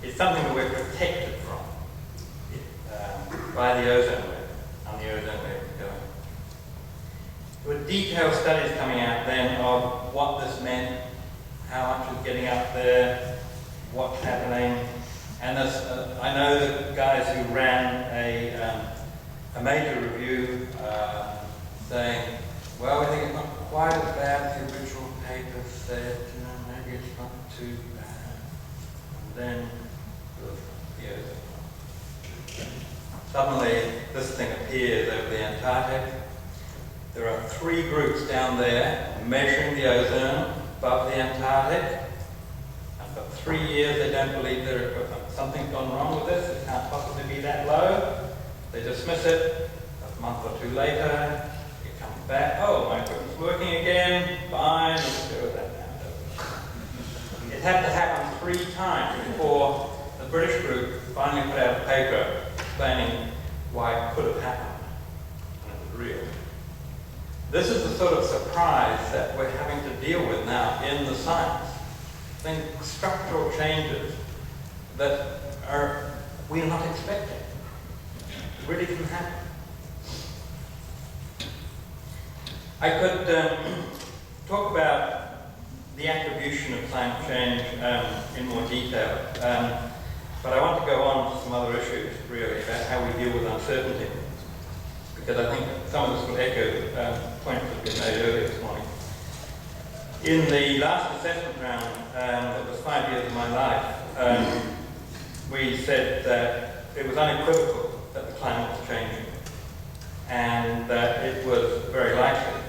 It's something that we're protected from by the ozone layer, and the ozone layer is going. There were detailed studies coming out then of what this meant, how much was getting up there, what's happening. And I know the guys who ran a major review saying, well, we think it's not quite as bad as the original paper said, you know, maybe it's not too bad. And then, suddenly this thing appears over the Antarctic. There are 3 groups down there measuring the ozone above the Antarctic. And for 3 years they don't believe their equipment. Something's gone wrong with this, it can't possibly be that low. They dismiss it. A month or 2 later, it comes back. Oh, my equipment's working again. Fine, let's go with that now. It had to happen 3 times before the British group finally put out a paper explaining why it could have happened. And it was real. This is the sort of surprise that we're having to deal with now in the science. Think structural changes that we're not expecting. It really can happen. I could talk about the attribution of climate change in more detail, but I want to go on to some other issues, really, about how we deal with uncertainty, because I think some of this will echo points that have been made earlier this morning. In the last assessment round, that was 5 years of my life, we said that it was unequivocal that the climate was changing, and that it was very likely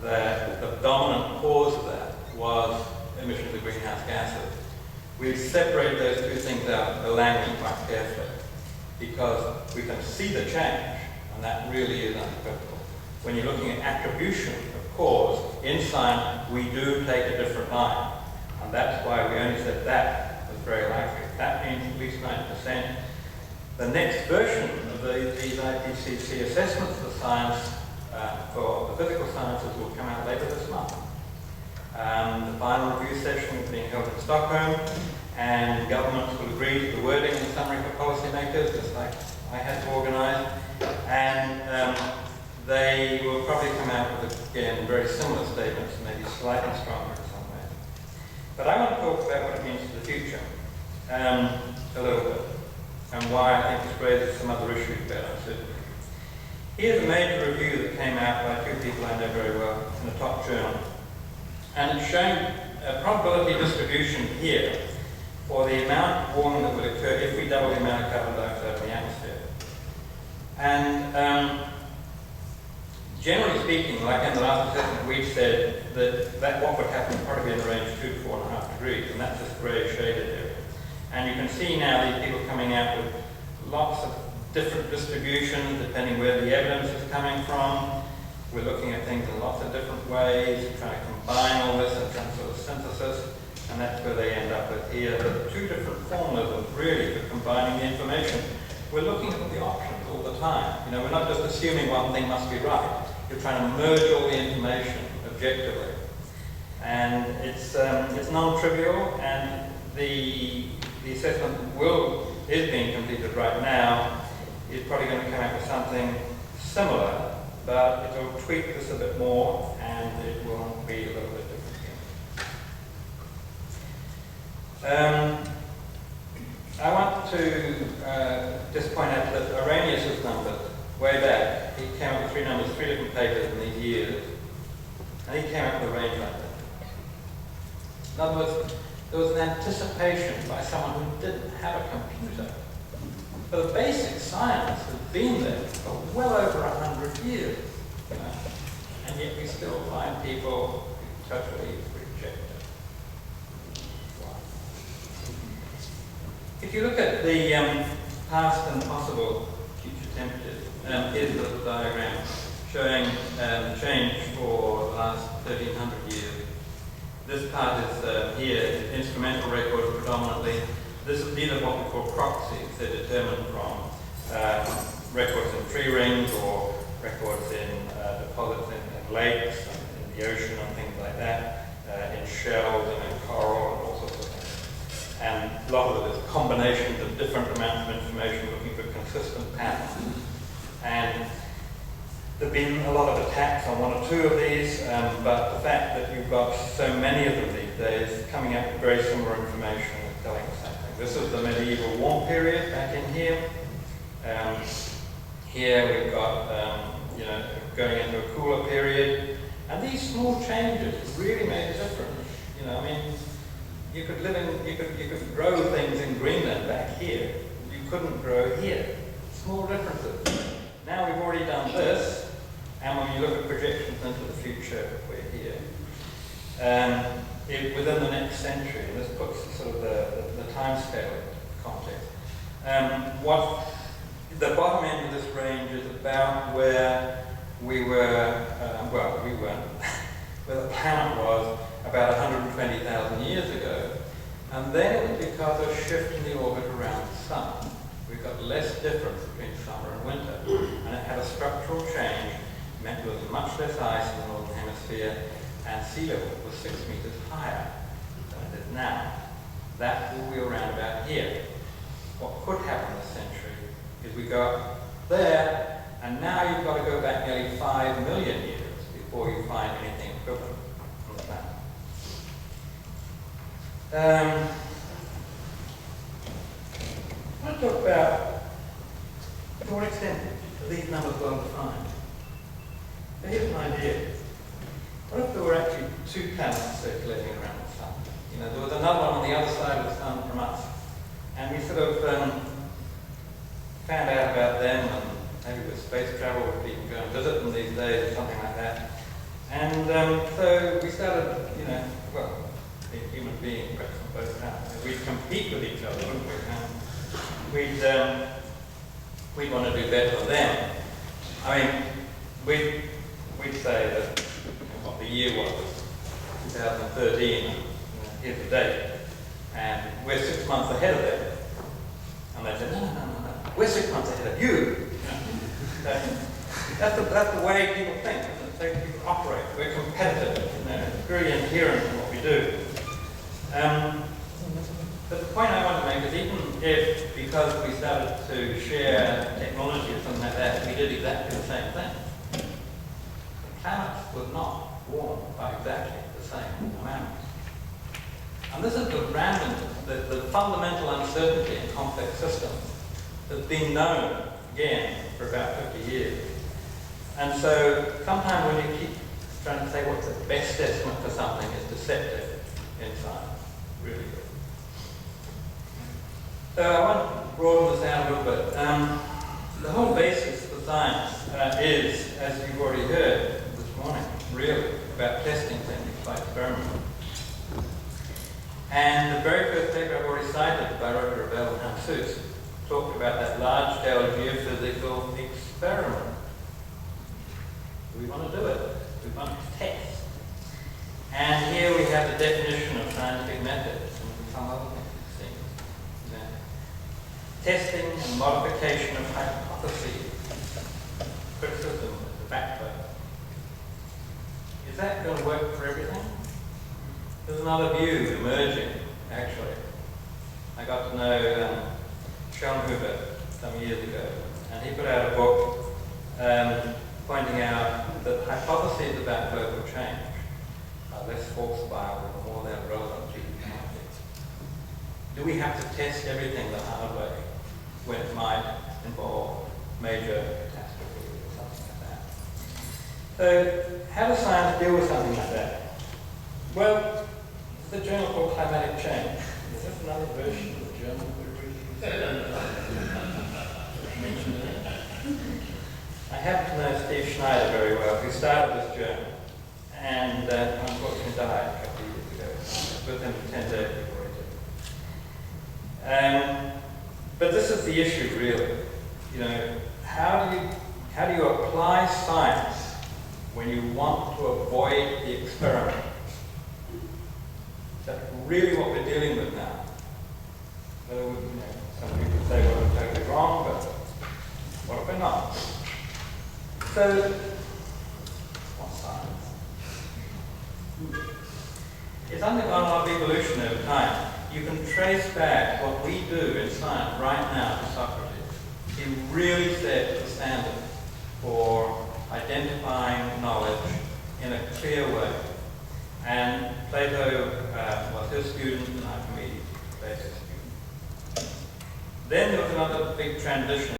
that the dominant cause of that was emissions of greenhouse gases. We've separated those 2 things out in the language quite carefully, because we can see the change, and that really is unequivocal. When you're looking at attribution of cause, in science we do take a different line, and that's why we only said that was very likely. That means at least 90%. The next version of these IPCC assessments for science, for the physical sciences, will come out later this month. The final review session is being held in Stockholm, and governments will agree to the wording and summary for policymakers, just like I had to organise. And they will probably come out with, again, very similar statements, maybe slightly stronger in some way. But I want to talk about what it means for the future a little bit, and why I think this raises some other issues about uncertainty. Here's a major review that came out by 2 people I know very well in a top journal. And it's showing a probability distribution here for the amount of warming that would occur if we double the amount of carbon dioxide in the atmosphere. And generally speaking, like in the last assessment, we said that what would happen would probably be in the range of 2 to 4.5 degrees, and that's this grey shaded area. And you can see now these people coming out with lots of different distributions depending where the evidence is coming from. We're looking at things in lots of different ways, trying to combine all this in some sort of synthesis, and that's where they end up with here. There are 2 different formulas really for combining the information. We're looking at the options all the time. You know, we're not just assuming one thing must be right. You're trying to merge all the information objectively. And it's non-trivial, and the assessment is being completed right now. It's probably going to come out with something similar, but it will tweak this a bit more, and it will be a little bit different. I want to just point out that Arrhenius' numbers, way back, he came up with 3 numbers, 3 different papers in these years, and he came up with a range like that. In other words, there was an anticipation by someone who didn't have a computer. But the basic science has been there for well over 100 years. You know? And yet we still find people who totally reject it. Wow. If you look at the past and possible future temperatures, here's a little diagram showing change for the last 1,300 years. This part is here, instrumental records predominantly. These are what we call proxies. They're determined from records in tree rings or records in deposits in lakes, and in the ocean and things like that, in shells and in coral and all sorts of things. And a lot of it is combinations of different amounts of information looking for consistent patterns. And there have been a lot of attacks on one or two of these, but the fact that you've got so many of them these days coming up with very similar information and telling us something. This is the medieval warm period back in here. Here we've got, going into a cooler period, and these small changes really made a difference. I mean, you could grow things in Greenland back here. You couldn't grow here. Small differences. Now we've already done this, and when you look at projections into the future, we're here. Within the next century, and this puts sort of the time scale in context. What the bottom end of this range is about where we were, we weren't, where the planet was about 120,000 years ago. And then it was because of a shift in the orbit around the sun. We've got less difference between summer and winter. And it had a structural change, meant there was much less ice in the northern hemisphere, and sea level was 6 meters higher than it is now. That will be around about here. What could happen this century is we go up there, and now you've got to go back nearly 5 million years before you find anything equivalent on the planet. I want to talk about to what extent are these numbers well defined. So here's an idea. What if there were actually two planets circulating around the sun? There was another one on the other side of the sun from us. And we sort of found out about them, and maybe with space travel we can go and visit them these days or something like that. And so we started, being human beings, perhaps on both planets. We'd compete with each other, wouldn't we? And we'd want to do better than them. I mean, we'd say that what the year was 2013, here's the date, and we're 6 months ahead of them. And they said, no, we're 6 months ahead of you. That's the way people think, that's the way people operate. We're competitive, it's very inherent in what we do. But the point I want to make is even if, because we started to share technology or something like that, we did exactly the same thing, the planet was not warm by exactly the same amount. And this is the fundamental uncertainty in complex systems that's been known, again, for about 50 years. And so sometimes when you keep trying to say what's the best estimate for something, is deceptive in science, really good. So I want to broaden this out a little bit. The whole basis for science is, as you've already heard this morning, really about testing things by experiment. And the very first paper I've already cited by Roger Rebel and Hamsus talked about that large-scale geophysical experiment. Do we want to do it? We want to test. And here we have the definition of scientific methods and some other things. Testing and modification of hypotheses. Criticism is the backbone. Is that going to work for everything? There's another view emerging, actually. I got to know Schoenhuber some years ago, and he put out a book pointing out that hypotheses about global change are less falsifiable the more they're relevant to humanity. Do we have to test everything the hard way when it might involve major catastrophe or something like that? So how does science deal with something like that? Well, there's a journal called Climatic Change. Is that another version of the journal? I happen to know Steve Schneider very well, who started this journal, and unfortunately died a couple of years ago. I was with him 10 days before he did. But this is the issue, really. How do you apply science when you want to avoid the experiment? That's really what we're dealing with now. Some people say, well, we're totally wrong, but what if we're not? So, what's science? it's undergone a lot of evolution over time. You can trace back what we do in science right now to Socrates. He really set the standard for identifying knowledge in a clear way. And Plato was his student, and Archimedes was Plato's student. Then there was another big transition